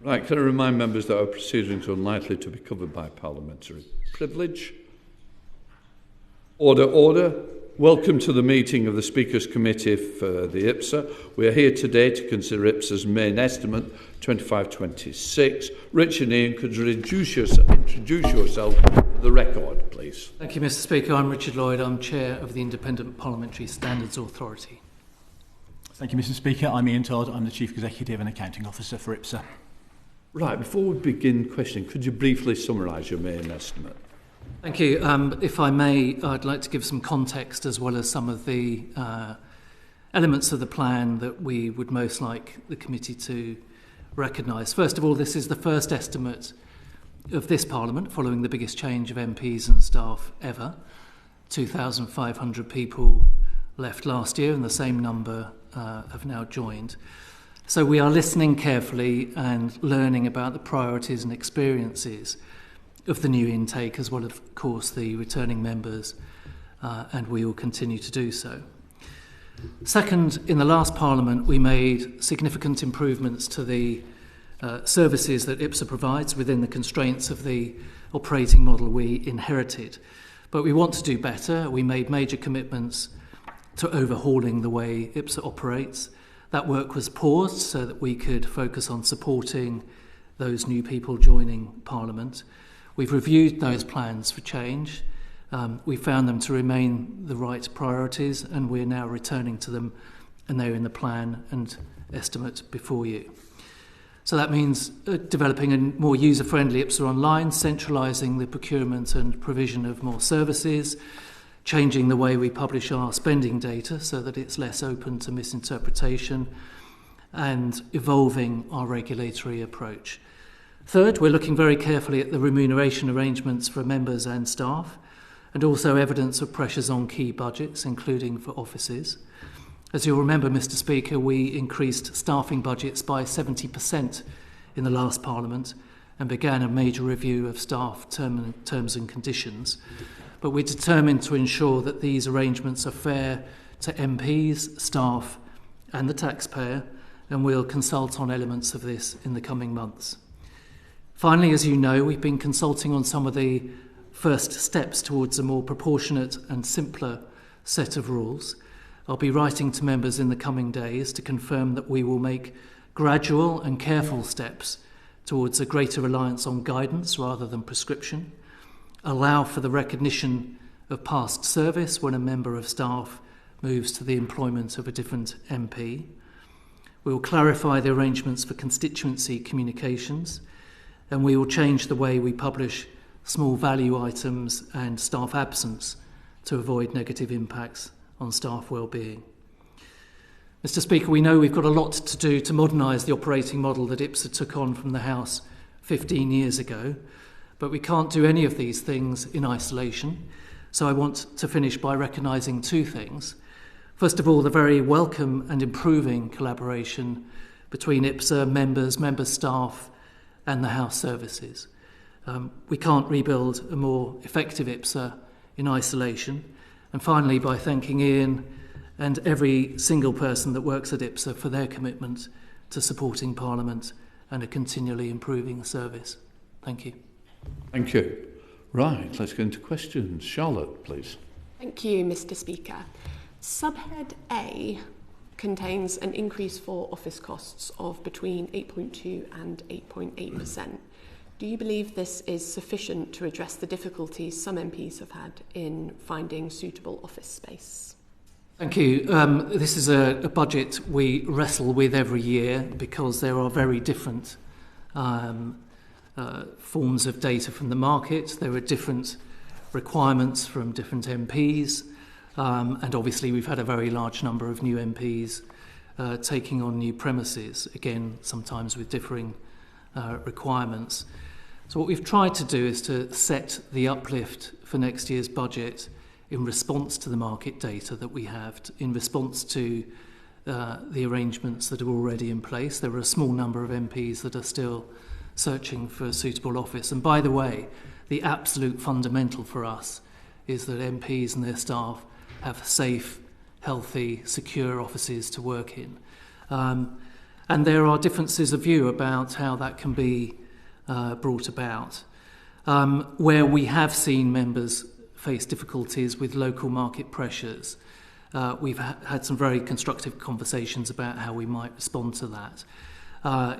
Right, can I remind members that our proceedings are unlikely to be covered by parliamentary privilege? Order. Welcome to the meeting of the Speakers Committee for the IPSA. We are here today to consider IPSA's main estimate, 25-26. Rich and Ian, could you introduce yourself for the record, please? Thank you, Mr. Speaker. I'm Richard Lloyd. I'm Chair of the Independent Parliamentary Standards Authority. Thank you, Mr. Speaker. I'm Ian Todd. I'm the Chief Executive and Accounting Officer for IPSA. Right, before we begin questioning, could you briefly summarise your main estimate? Thank you. If I may, I'd like to give some context as well as some of the elements of the plan that we would most like the committee to recognise. First of all, this is the first estimate of this Parliament following the biggest change of MPs and staff ever. 2,500 people left last year and the same number have now joined. So we are listening carefully and learning about the priorities and experiences of the new intake, as well as, of course, the returning members, and we will continue to do so. Second, in the last Parliament, we made significant improvements to the services that IPSA provides within the constraints of the operating model we inherited. But we want to do better. We made major commitments to overhauling the way IPSA operates. That work was paused so that we could focus on supporting those new people joining Parliament. We've reviewed those plans for change. We found them to remain the right priorities, and we're now returning to them, and they're in the plan and estimate before you. So that means developing a more user-friendly IPSA online, centralising the procurement and provision of more services, changing the way we publish our spending data so that it's less open to misinterpretation, and evolving our regulatory approach. Third, we're looking very carefully at the remuneration arrangements for members and staff, and also evidence of pressures on key budgets, including for offices. As you'll remember, Mr. Speaker, we increased staffing budgets by 70% in the last Parliament and began a major review of staff terms and conditions. But we're determined to ensure that these arrangements are fair to MPs, staff and the taxpayer, and we'll consult on elements of this in the coming months. Finally, as you know, we've been consulting on some of the first steps towards a more proportionate and simpler set of rules. I'll be writing to members in the coming days to confirm that we will make gradual and careful steps towards a greater reliance on guidance rather than prescription, allow for the recognition of past service when a member of staff moves to the employment of a different MP. We will clarify the arrangements for constituency communications, and we will change the way we publish small value items and staff absence to avoid negative impacts on staff well-being. Mr. Speaker, we know we've got a lot to do to modernise the operating model that IPSA took on from the House 15 years ago, but we can't do any of these things in isolation. So I want to finish by recognising two things. First of all, the very welcome and improving collaboration between IPSA members, member staff and the House services. We can't rebuild a more effective IPSA in isolation. And finally, by thanking Ian and every single person that works at IPSA for their commitment to supporting Parliament and a continually improving service. Thank you. Thank you. Right, let's go into questions. Charlotte, please. Thank you, Mr. Speaker. Subhead A contains an increase for office costs of between 8.2 and 8.8%. Do you believe this is sufficient to address the difficulties some MPs have had in finding suitable office space? Thank you. This is a budget we wrestle with every year because there are very different forms of data from the market. There are different requirements from different MPs, and obviously we've had a very large number of new MPs taking on new premises, again, sometimes with differing requirements. So what we've tried to do is to set the uplift for next year's budget in response to the market data that we have, in response to the arrangements that are already in place. There are a small number of MPs that are still searching for a suitable office. And by the way, the absolute fundamental for us is that MPs and their staff have safe, healthy, secure offices to work in. And there are differences of view about how that can be brought about. Where we have seen members face difficulties with local market pressures, we've had some very constructive conversations about how we might respond to that.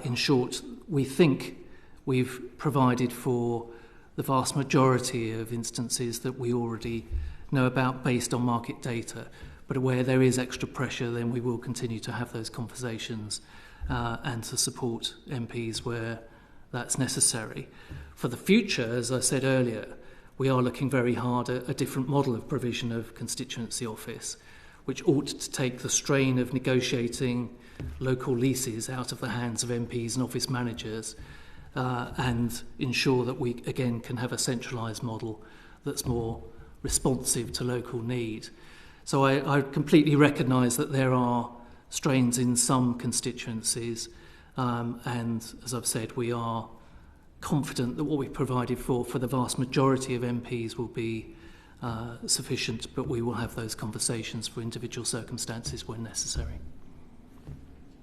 In short, we think we've provided for the vast majority of instances that we already know about based on market data. But where there is extra pressure, then we will continue to have those conversations and to support MPs where that's necessary. For the future, as I said earlier, we are looking very hard at a different model of provision of constituency office, which ought to take the strain of negotiating local leases out of the hands of MPs and office managers and ensure that we, again, can have a centralised model that's more responsive to local need. So I completely recognise that there are strains in some constituencies, and as I've said, we are confident that what we've provided for the vast majority of MPs will be sufficient, but we will have those conversations for individual circumstances when necessary.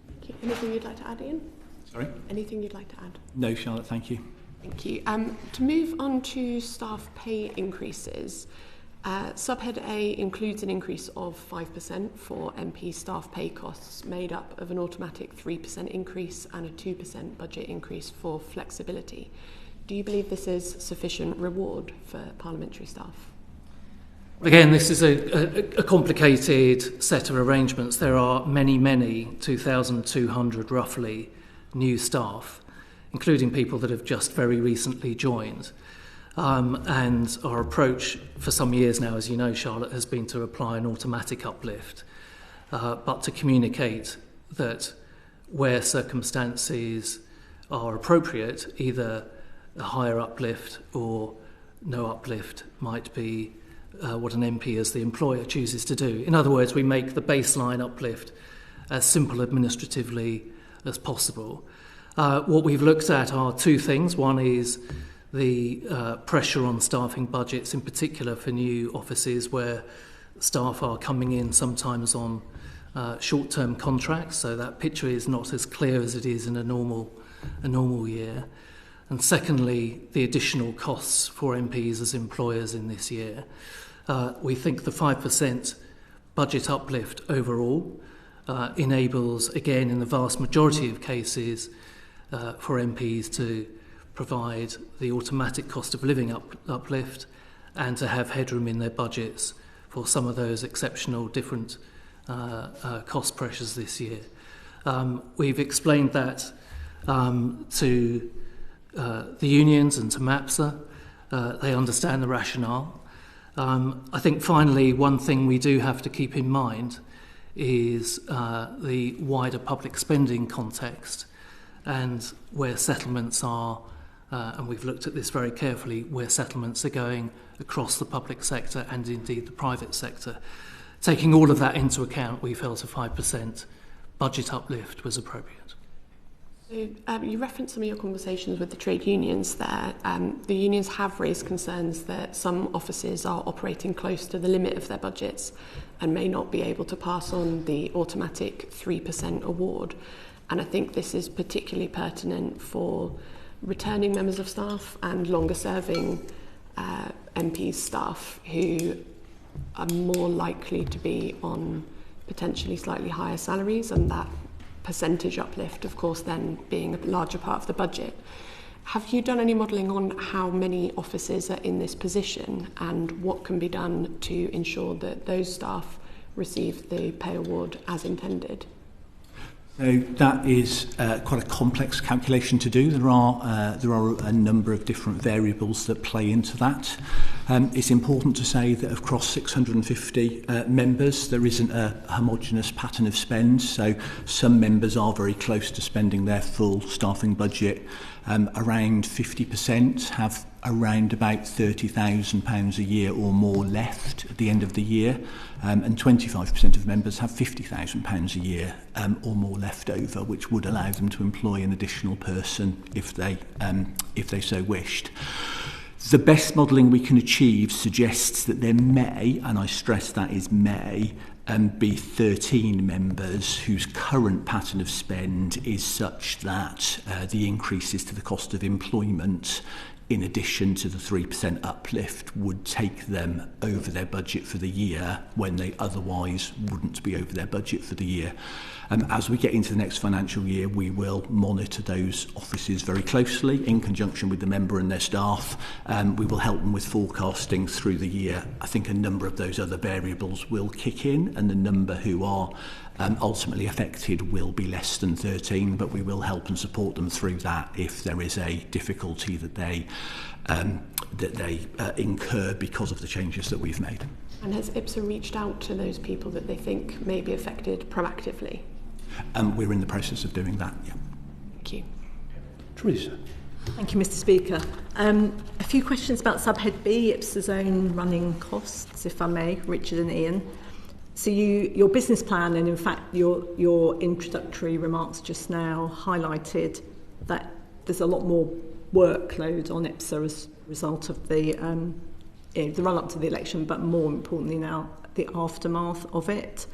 Thank you. Anything you'd like to add, Ian? Sorry? Anything you'd like to add? No, Charlotte, thank you. Thank you. To move on to staff pay increases, Subhead A includes an increase of 5% for MP staff pay costs, made up of an automatic 3% increase and a 2% budget increase for flexibility. Do you believe this is sufficient reward for parliamentary staff? Again, this is a complicated set of arrangements. There are many, 2,200 roughly, new staff, including people that have just very recently joined. And our approach for some years now, as you know, Charlotte, has been to apply an automatic uplift, but to communicate that where circumstances are appropriate, either a higher uplift or no uplift might be what an MP as the employer chooses to do. In other words, we make the baseline uplift as simple administratively as possible. What we've looked at are two things. One is the pressure on staffing budgets, in particular for new offices where staff are coming in sometimes on short-term contracts, so that picture is not as clear as it is in a normal year. And secondly, the additional costs for MPs as employers in this year. We think the 5% budget uplift overall enables, again, in the vast majority of cases, for MPs to provide the automatic cost of living uplift and to have headroom in their budgets for some of those exceptional different cost pressures this year. We've explained that to the unions and to MAPSA. They understand the rationale. I think finally one thing we do have to keep in mind is the wider public spending context and where settlements are, and we've looked at this very carefully, where settlements are going across the public sector and indeed the private sector. Taking all of that into account, we felt a 5% budget uplift was appropriate. So, you referenced some of your conversations with the trade unions there. The unions have raised concerns that some offices are operating close to the limit of their budgets and may not be able to pass on the automatic 3% award. And I think this is particularly pertinent for returning members of staff and longer-serving MP staff who are more likely to be on potentially slightly higher salaries, and that percentage uplift, of course, then being a larger part of the budget. Have you done any modelling on how many offices are in this position and what can be done to ensure that those staff receive the pay award as intended? So that is quite a complex calculation to do. There are a number of different variables that play into that. It's important to say that across 650 members, there isn't a homogenous pattern of spend. So some members are very close to spending their full staffing budget. Around 50% have around about £30,000 a year or more left at the end of the year, and 25% of members have £50,000 a year or more left over, which would allow them to employ an additional person if they so wished. The best modelling we can achieve suggests that there may, and I stress that is may, be 13 members whose current pattern of spend is such that the increases to the cost of employment, in addition to the 3% uplift, would take them over their budget for the year when they otherwise wouldn't be over their budget for the year. As we get into the next financial year, we will monitor those offices very closely in conjunction with the member and their staff. We will help them with forecasting through the year. I think a number of those other variables will kick in, and the number who are ultimately affected will be less than 13, but we will help and support them through that if there is a difficulty that they incur because of the changes that we've made. And has IPSA reached out to those people that they think may be affected proactively? We're in the process of doing that, yeah. Thank you. Teresa. Thank you, Mr. Speaker. A few questions about subhead B, IPSA's own running costs, if I may, Richard and Ian. So your business plan, and in fact your introductory remarks just now highlighted that there's a lot more workload on IPSA as a result of the run-up to the election, but more importantly now, the aftermath of it.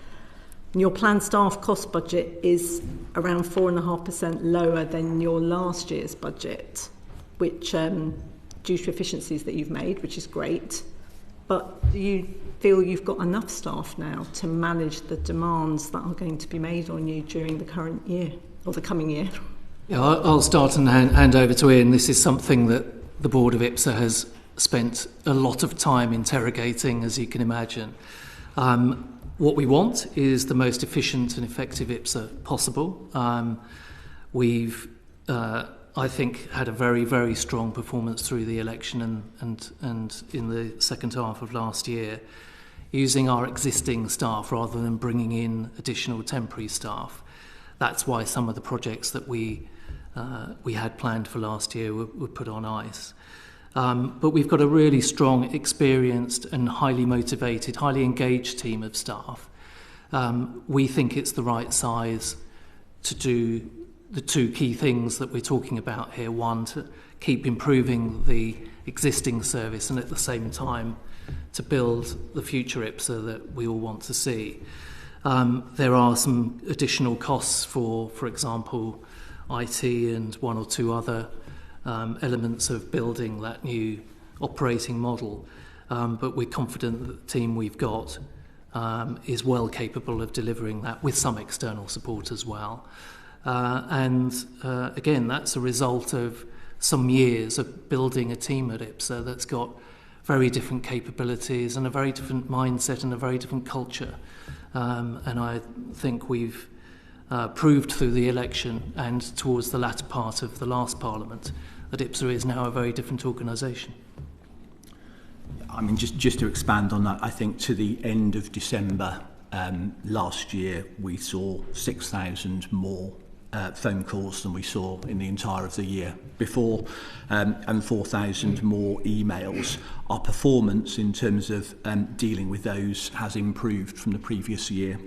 And your planned staff cost budget is around 4.5% lower than your last year's budget, which due to efficiencies that you've made, which is great. But do you feel you've got enough staff now to manage the demands that are going to be made on you during the current year, or the coming year? Yeah, I'll start and hand over to Ian. This is something that the board of IPSA has spent a lot of time interrogating, as you can imagine. What we want is the most efficient and effective IPSA possible. We've, I think, had a very, very strong performance through the election and in the second half of last year, using our existing staff rather than bringing in additional temporary staff. That's why some of the projects that we had planned for last year were put on ice. But we've got a really strong, experienced and highly motivated, highly engaged team of staff. We think it's the right size to do the two key things that we're talking about here. One, to keep improving the existing service, and at the same time to build the future IPSA that we all want to see. There are some additional costs for example, IT and one or two other elements of building that new operating model. But we're confident that the team we've got is well capable of delivering that with some external support as well. Again, that's a result of some years of building a team at IPSA that's got very different capabilities and a very different mindset and a very different culture. And I think we've proved through the election and towards the latter part of the last Parliament that IPSA is now a very different organisation. I mean, just to expand on that, I think to the end of December last year, we saw 6,000 more phone calls than we saw in the entire of the year before, and 4,000 more emails. Our performance in terms of dealing with those has improved from the previous year,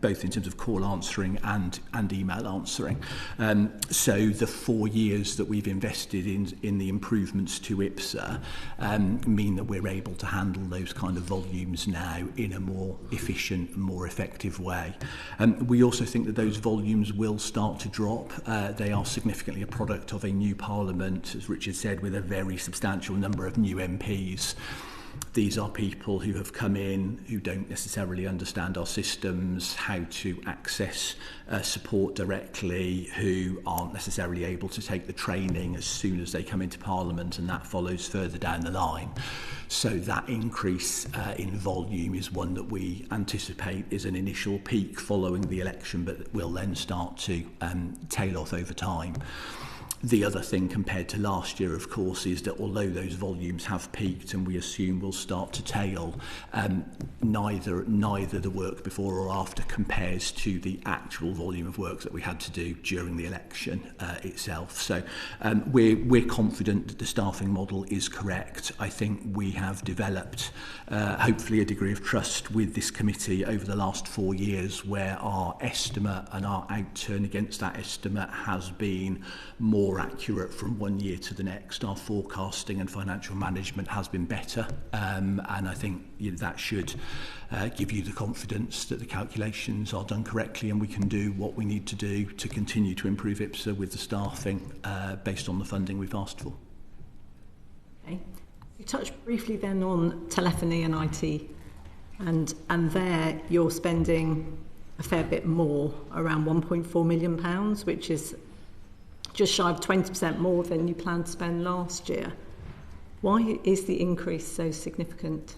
both in terms of call answering and email answering. So the 4 years that we've invested in the improvements to IPSA mean that we're able to handle those kind of volumes now in a more efficient and more effective way. We also think that those volumes will start to drop. They are significantly a product of a new Parliament, as Richard said, with a very substantial number of new MPs. These are people who have come in who don't necessarily understand our systems, how to access support directly, who aren't necessarily able to take the training as soon as they come into Parliament, and that follows further down the line. So that increase in volume is one that we anticipate is an initial peak following the election, but will then start to tail off over time. The other thing compared to last year, of course, is that although those volumes have peaked and we assume will start to tail, neither the work before or after compares to the actual volume of work that we had to do during the election itself. So we're confident that the staffing model is correct. I think we have developed hopefully a degree of trust with this committee over the last 4 years, where our estimate and our outturn against that estimate has been more more accurate from one year to the next. Our forecasting and financial management has been better, and I think that should give you the confidence that the calculations are done correctly and we can do what we need to do to continue to improve IPSA with the staffing based on the funding we've asked for. Okay. You touched briefly then on telephony and IT, and there you're spending a fair bit more, around £1.4 million, which is just shy of 20% more than you planned to spend last year. Why is the increase so significant?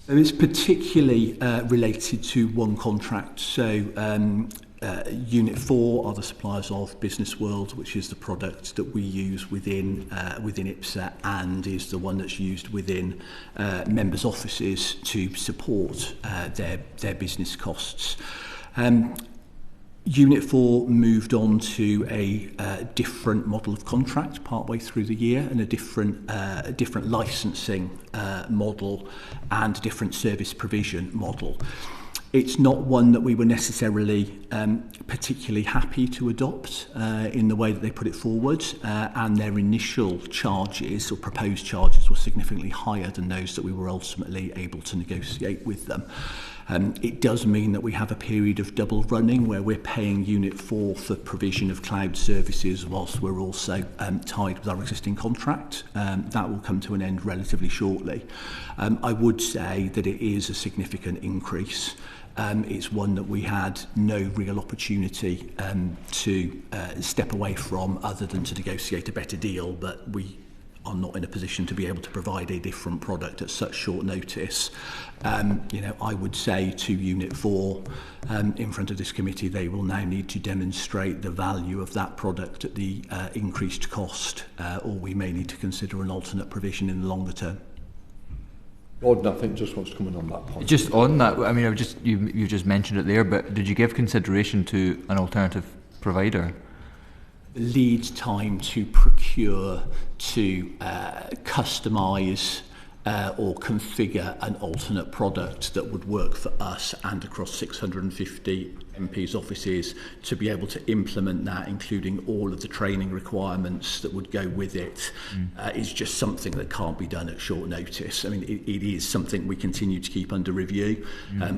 And it's particularly related to one contract. So Unit 4 are the suppliers of Business World, which is the product that we use within IPSA and is the one that's used within members' offices to support their business costs. Unit 4 moved on to a different model of contract partway through the year and a different licensing model and different service provision model. It's not one that we were necessarily particularly happy to adopt in the way that they put it forward, and their initial charges or proposed charges were significantly higher than those that we were ultimately able to negotiate with them. It does mean that we have a period of double running where we're paying Unit 4 for provision of cloud services whilst we're also tied with our existing contract. That will come to an end relatively shortly. I would say that it is a significant increase. It's one that we had no real opportunity to step away from other than to negotiate a better deal, but we are not in a position to be able to provide a different product at such short notice. I would say to Unit 4 in front of this committee, they will now need to demonstrate the value of that product at the increased cost, or we may need to consider an alternate provision in the longer term. Lloyd, I think, just wants to come in on that point. Just on that, I mean, you just mentioned it there, but did you give consideration to an alternative provider? Lead time to procure, to customise or configure an alternate product that would work for us and across 650 MPs' offices to be able to implement that, including all of the training requirements that would go with it, is just something that can't be done at short notice. I mean, it is something we continue to keep under review.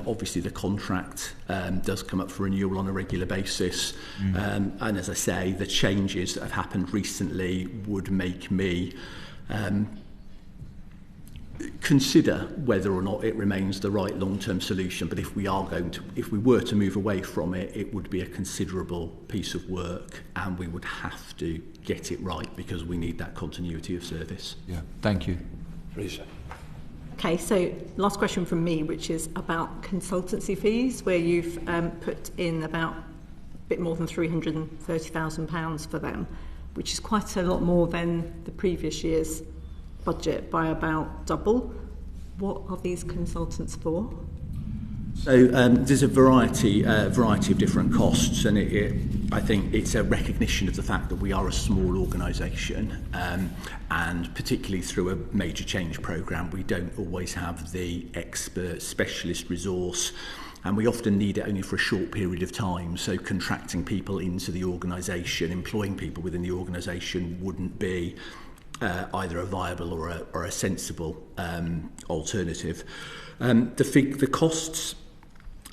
Obviously, the contract does come up for renewal on a regular basis. And as I say, the changes that have happened recently would make me consider whether or not it remains the right long-term solution. But if we were to move away from it, it would be a considerable piece of work, and we would have to get it right because we need that continuity of service. Yeah, thank you. Teresa. Okay, so last question from me, which is about consultancy fees, where you've put in about a bit more than £330,000 for them, which is quite a lot more than the previous year's budget by about double. What are these consultants for? So there's a variety of different costs, and I think it's a recognition of the fact that we are a small organisation, and particularly through a major change programme, we don't always have the expert specialist resource, and we often need it only for a short period of time. So contracting people into the organisation, employing people within the organisation wouldn't be either a viable or a sensible alternative. The costs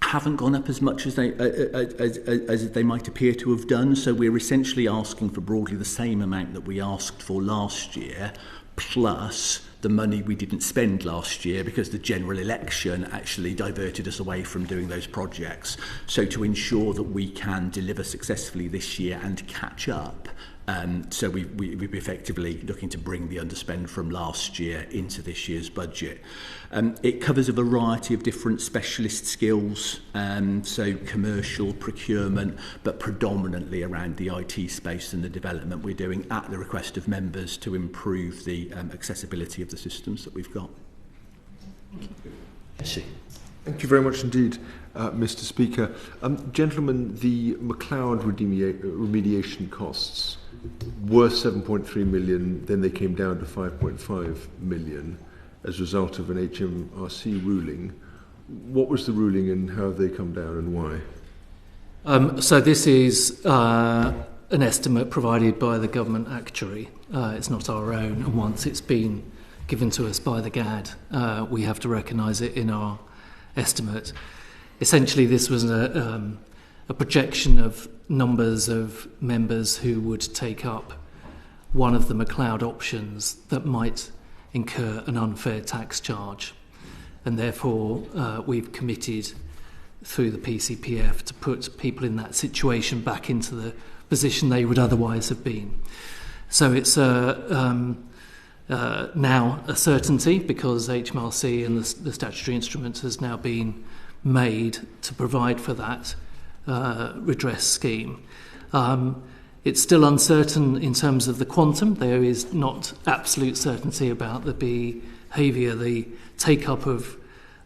haven't gone up as much as they might appear to have done. So we're essentially asking for broadly the same amount that we asked for last year, plus the money we didn't spend last year because the general election actually diverted us away from doing those projects. So to ensure that we can deliver successfully this year and catch up, so we're effectively looking to bring the underspend from last year into this year's budget. It covers a variety of different specialist skills, so commercial, procurement, but predominantly around the IT space and the development we're doing at the request of members to improve the accessibility of the systems that we've got. Yes. Thank you very much indeed, Mr. Speaker. Gentlemen, the McLeod remediation costs were 7.3 million, then they came down to 5.5 million as a result of an HMRC ruling. What was the ruling and how have they come down and why? So this is an estimate provided by the government actuary. It's not our own, and once it's been given to us by the GAD, we have to recognise it in our estimate. Essentially, this was a projection of numbers of members who would take up one of the McLeod options that might incur an unfair tax charge. And therefore, we've committed through the PCPF to put people in that situation back into the position they would otherwise have been. So it's now a certainty because HMRC and the statutory instrument has now been made to provide for that redress scheme. It's still uncertain in terms of the quantum. There is not absolute certainty about the behaviour, the take-up of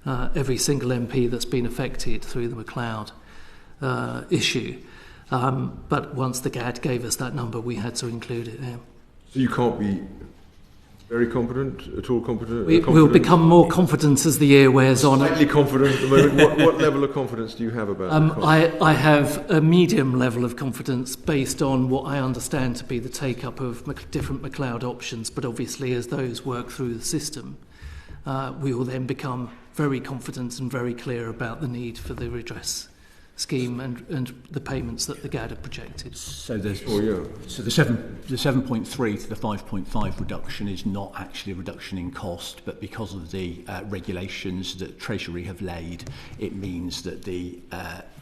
every single MP that's been affected through the McLeod issue. But once the GAD gave us that number, we had to include it there. So you can't be very confident, at all confident? We'll become more confident as the year wears on. Slightly confident at the moment. What level of confidence do you have about the cost? I have a medium level of confidence based on what I understand to be the take-up of different McLeod options, but obviously as those work through the system, we will then become very confident and very clear about the need for the redress scheme and the payments that the GAD have projected. So the 7.3 to the 5.5 reduction is not actually a reduction in cost, but because of the regulations that Treasury have laid, it means that the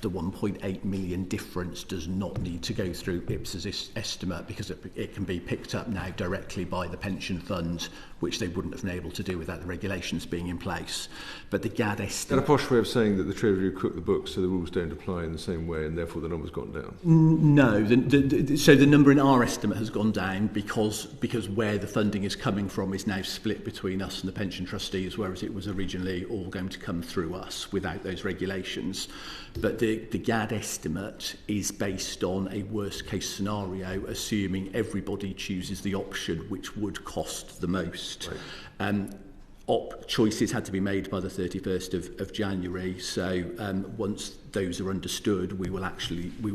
1.8 million difference does not need to go through IPSA's estimate because it can be picked up now directly by the pension fund, which they wouldn't have been able to do without the regulations being in place. But the GAD estimate... Is that a posh way of saying that the Treasury cooked the books so the rules don't apply in the same way and therefore the number's gone down? No. So the number in our estimate has gone down because where the funding is coming from is now split between us and the pension trustees, whereas it was originally all going to come through us without those regulations. But the GAD estimate is based on a worst case scenario, assuming everybody chooses the option which would cost the most. Right. Choices had to be made by the 31st of January, so once those are understood, we will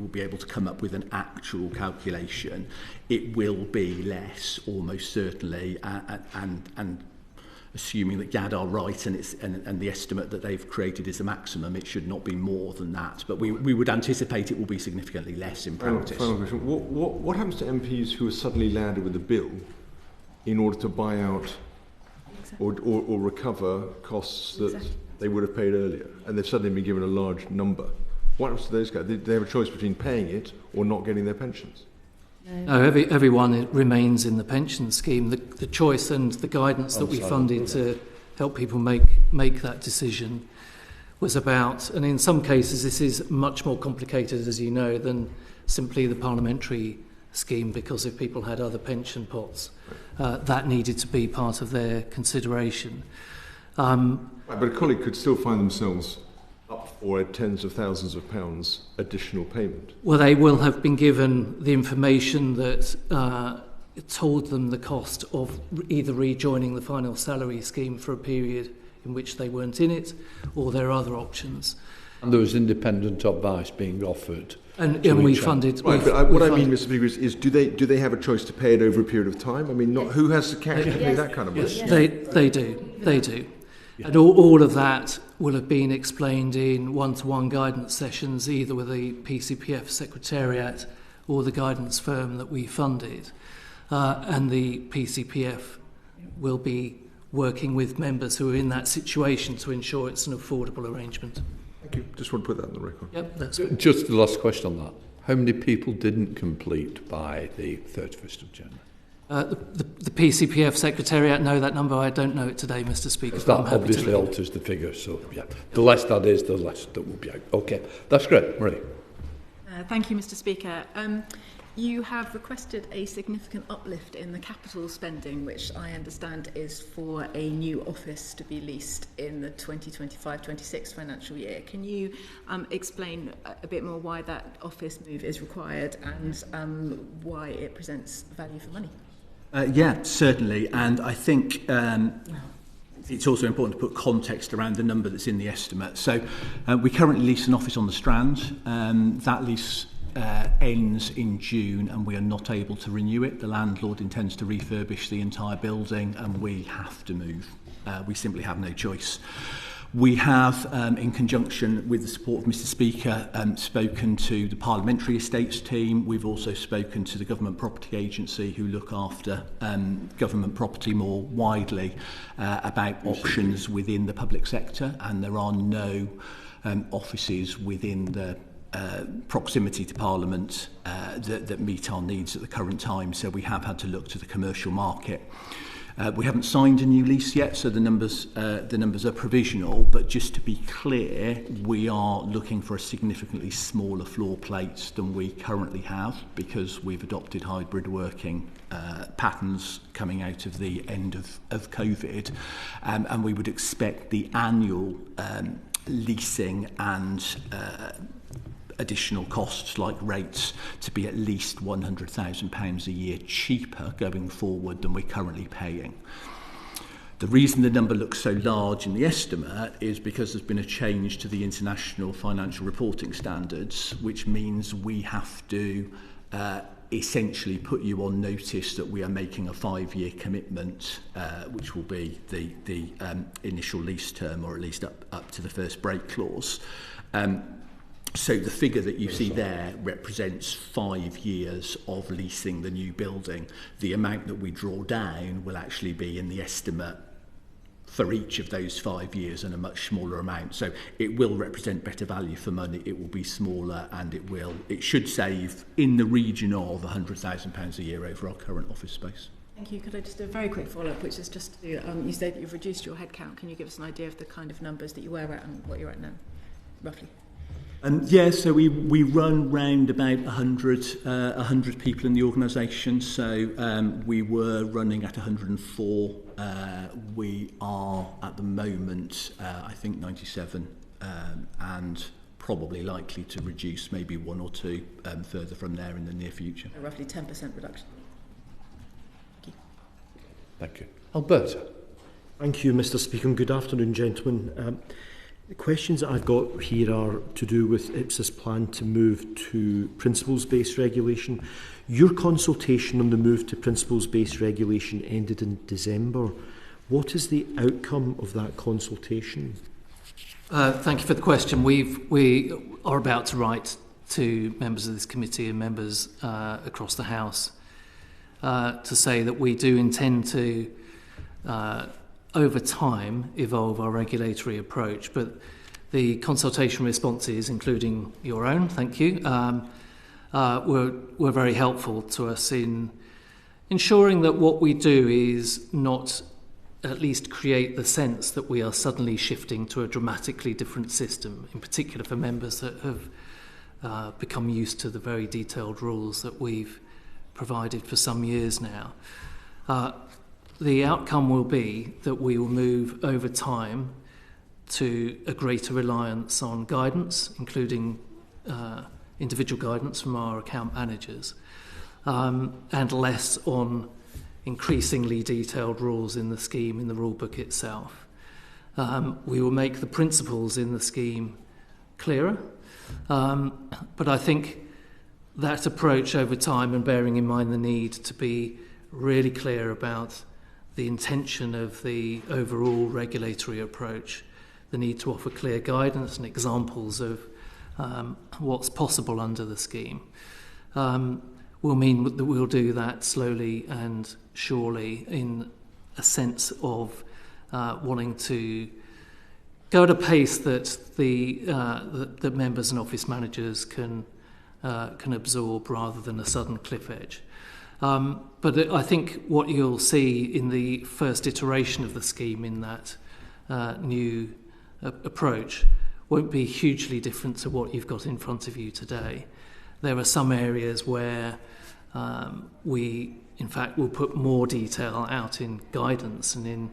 be able to come up with an actual calculation. It will be less, almost certainly, and assuming that GAD are right and the estimate that they've created is the maximum, it should not be more than that. But we would anticipate it will be significantly less in practice. Final question. What happens to MPs who are suddenly landed with a bill in order to buy out or recover costs that they would have paid earlier, and they've suddenly been given a large number? What happens to those guys? They have a choice between paying it or not getting their pensions. No, everyone remains in the pension scheme. The choice and the guidance that we funded to help people make that decision was about, and in some cases this is much more complicated, as you know, than simply the parliamentary scheme, because if people had other pension pots, that needed to be part of their consideration. But a colleague could still find themselves up for tens of thousands of pounds additional payment. Well, they will have been given the information that told them the cost of either rejoining the final salary scheme for a period in which they weren't in it, or their other options. And there was independent advice being offered. And we funded... Right, but what I mean, Mr. Speaker, is do they have a choice to pay it over a period of time? I mean, who has the cash to pay that kind of money? Yes, they do. Yeah. And all of that will have been explained in one-to-one guidance sessions, either with the PCPF Secretariat or the guidance firm that we funded. And the PCPF will be working with members who are in that situation to ensure it's an affordable arrangement. Thank you. Just want to put that on the record. Yep, that's just the last question on that. How many people didn't complete by the 31st of January? The PCPF Secretariat know that number. I don't know it today, Mr. Speaker. That obviously alters the figure, so yeah. The less that is, the less that will be out. Okay, that's great. Marie. Thank you, Mr. Speaker. You have requested a significant uplift in the capital spending, which I understand is for a new office to be leased in the 2025-26 financial year. Can you explain a bit more why that office move is required and why it presents value for money? Yeah, certainly. And I think it's also important to put context around the number that's in the estimate. So we currently lease an office on the Strand. That lease ends in June and we are not able to renew it. The landlord intends to refurbish the entire building and we have to move. We simply have no choice. We have, in conjunction with the support of Mr Speaker, spoken to the Parliamentary Estates team. We've also spoken to the Government Property Agency, who look after government property more widely, about options within the public sector, and there are no offices within the proximity to Parliament that meet our needs at the current time, so we have had to look to the commercial market. We haven't signed a new lease yet, so the numbers are provisional, but just to be clear, we are looking for a significantly smaller floor plates than we currently have, because we've adopted hybrid working patterns coming out of the end of COVID, and we would expect the annual leasing and additional costs like rates to be at least £100,000 a year cheaper going forward than we're currently paying. The reason the number looks so large in the estimate is because there's been a change to the international financial reporting standards, which means we have to essentially put you on notice that we are making a 5-year commitment, which will be the initial lease term, or at least up to the first break clause. So the figure that you see there represents 5 years of leasing the new building. The amount that we draw down will actually be in the estimate for each of those 5 years, and a much smaller amount. So it will represent better value for money. It will be smaller, and it should save in the region of £100,000 a year over our current office space. Thank you. Could I just do a very quick follow-up, which is just you say that you've reduced your headcount. Can you give us an idea of the kind of numbers that you were at and what you're at now, roughly? So we run round about 100 people in the organisation. So we were running at 104. We are at the moment, I think, 97, and probably likely to reduce maybe 1 or 2 further from there in the near future. A roughly 10% reduction. Thank you. Thank you. Alberta. Thank you, Mr Speaker, and good afternoon, gentlemen. The questions that I've got here are to do with IPSA's plan to move to principles-based regulation. Your consultation on the move to principles-based regulation ended in December. What is the outcome of that consultation? Thank you for the question. We are about to write to members of this committee and members across the House to say that we do intend to over time evolve our regulatory approach, but the consultation responses, including your own, thank you, were very helpful to us in ensuring that what we do is not at least create the sense that we are suddenly shifting to a dramatically different system, in particular for members that have become used to the very detailed rules that we've provided for some years now. The outcome will be that we will move over time to a greater reliance on guidance, including individual guidance from our account managers, and less on increasingly detailed rules in the scheme, in the rule book itself. We will make the principles in the scheme clearer, but I think that approach over time, and bearing in mind the need to be really clear about the intention of the overall regulatory approach, the need to offer clear guidance and examples of what's possible under the scheme, will mean that we'll do that slowly and surely, in a sense of wanting to go at a pace that the members and office managers can absorb, rather than a sudden cliff edge. But I think what you'll see in the first iteration of the scheme, in that new approach, won't be hugely different to what you've got in front of you today. There are some areas where we, in fact, will put more detail out in guidance and in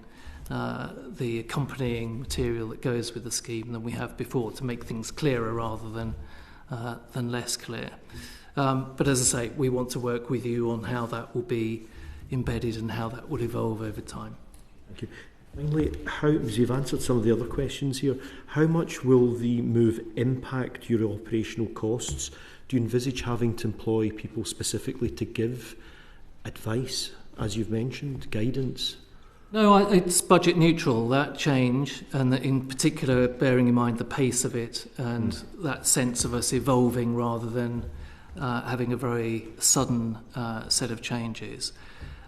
the accompanying material that goes with the scheme than we have before, to make things clearer rather than less clear. But as I say, we want to work with you on how that will be embedded and how that will evolve over time. Thank you. Finally, as you've answered some of the other questions here, how much will the move impact your operational costs? Do you envisage having to employ people specifically to give advice, as you've mentioned, guidance? No, it's budget neutral, that change, and in particular bearing in mind the pace of it and that sense of us evolving rather than having a very sudden set of changes.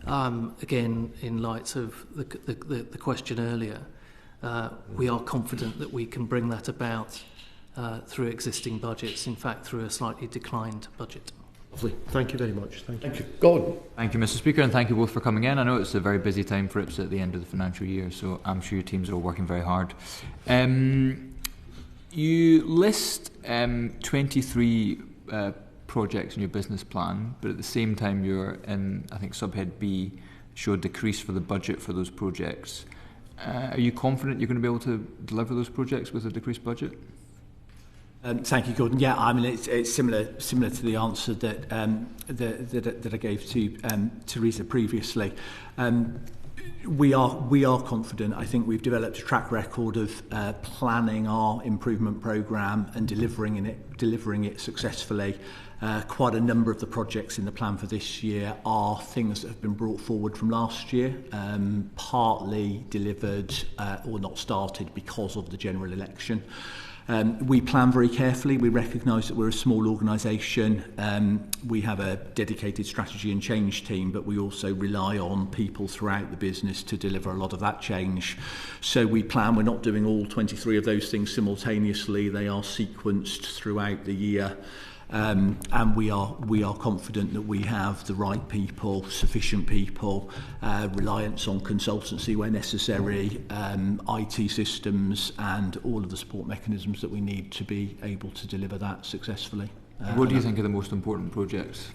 Again, in light of the question earlier, we are confident that we can bring that about through existing budgets, in fact through a slightly declined budget. Lovely. Thank you very much. Thank you. Gordon. Thank you, Mr. Speaker, and thank you both for coming in. I know it's a very busy time for IPSA at the end of the financial year, so I'm sure your teams are all working very hard. You list 23 projects in your business plan, but at the same time you're in, I think, subhead B, show a decrease for the budget for those projects. Are you confident you're going to be able to deliver those projects with a decreased budget? Thank you, Gordon. Yeah, I mean it's similar to the answer that that I gave to Teresa previously. We are confident. I think we've developed a track record of planning our improvement programme and delivering it successfully. Quite a number of the projects in the plan for this year are things that have been brought forward from last year, partly delivered or not started because of the general election. We plan very carefully. We recognise that we're a small organisation. We have a dedicated strategy and change team, but we also rely on people throughout the business to deliver a lot of that change. So we plan. We're not doing all 23 of those things simultaneously. They are sequenced throughout the year. And we are confident that we have the right people, sufficient people, reliance on consultancy where necessary, IT systems and all of the support mechanisms that we need to be able to deliver that successfully. What do you think are the most important projects?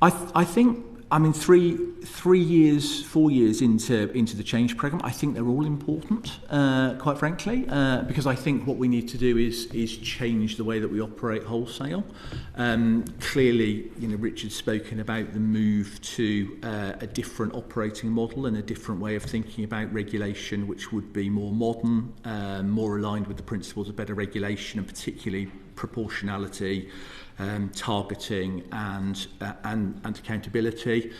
I think, I mean, 4 years into the change programme, I think they're all important, quite frankly, because I think what we need to do is change the way that we operate wholesale. Clearly, Richard's spoken about the move to a different operating model and a different way of thinking about regulation, which would be more modern, more aligned with the principles of better regulation, and particularly proportionality, targeting and accountability.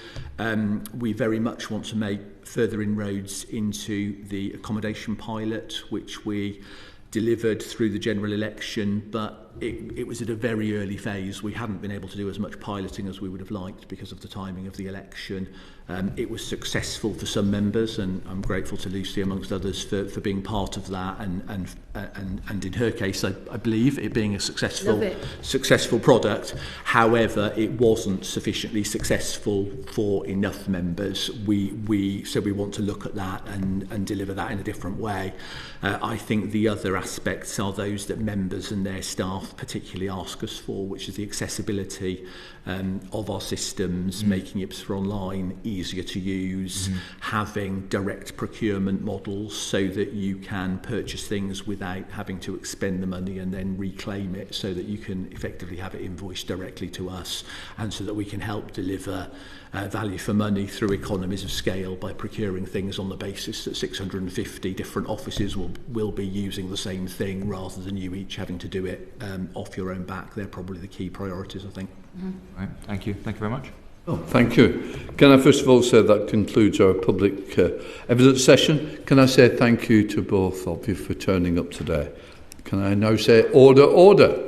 We very much want to make further inroads into the accommodation pilot, which we delivered through the general election, but it was at a very early phase. We hadn't been able to do as much piloting as we would have liked because of the timing of the election. It was successful for some members, and I'm grateful to Lucy amongst others for being part of that, and in her case I believe it being a successful product. However, it wasn't sufficiently successful for enough members. So we want to look at that and deliver that in a different way. I think the other aspects are those that members and their staff particularly ask us for, which is the accessibility of our systems, making IPSA online easier to use, having direct procurement models so that you can purchase things without having to expend the money and then reclaim it, so that you can effectively have it invoiced directly to us, and so that we can help deliver value for money through economies of scale by procuring things on the basis that 650 different offices will be using the same thing rather than you each having to do it off your own back. They're probably the key priorities, I think. Right, thank you. Thank you very much. Oh, thank you. Can I first of all say that concludes our public evidence session? Can I say thank you to both of you for turning up today? Can I now say order, order?